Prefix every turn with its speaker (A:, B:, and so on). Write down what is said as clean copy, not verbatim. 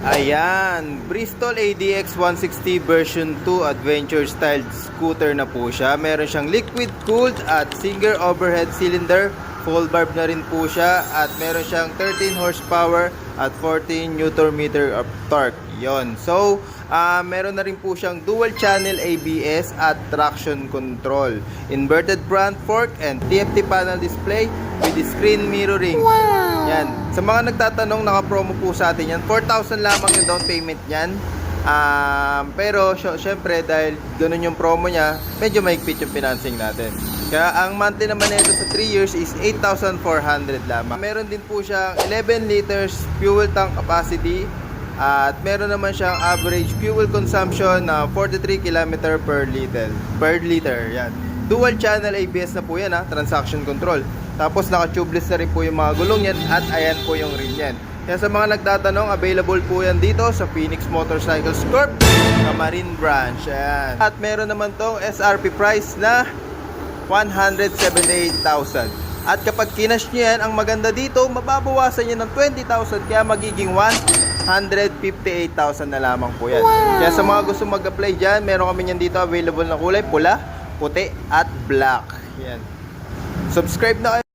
A: Ayan, Bristol ADX 160 version 2 adventure style scooter na po siya. Meron siyang liquid cooled at single overhead cylinder. Full barb na rin po siya at meron siyang 13 horsepower at 14 Nm of torque. Yon. So, meron na rin po siyang dual channel ABS at traction control. Inverted front fork and TFT panel display with screen mirroring.
B: Wow!
A: Yan. Sa mga nagtatanong, naka-promo po sa atin yan. 4,000 lamang yung down payment niyan. Pero syempre dahil ganun yung promo niya, medyo mahigpit yung financing natin. Kaya ang monthly naman nito sa 3 years is 8,400 lamang. Meron din po siyang 11 liters fuel tank capacity. At meron naman siyang average fuel consumption na 43 km per liter. Yan. Dual channel ABS na po yan, transaction control. Tapos naka-tubeless na rin po yung mga gulong yan at ayan po yung rim yan. Kaya sa mga nagtatanong, available po yan dito sa Phoenix Motorcycles Corp sa Marine Branch. Ayan. At meron naman tong SRP price na 178,000. At kapag kinash nyo yan, ang maganda dito, mababawasan nyo ng 20,000 kaya magiging 158,000 na lamang po yan.
B: Wow!
A: Kaya sa mga gusto mag-apply dyan, meron kami yan dito available na kulay, pula, puti at black. Yan. Subscribe na kayo.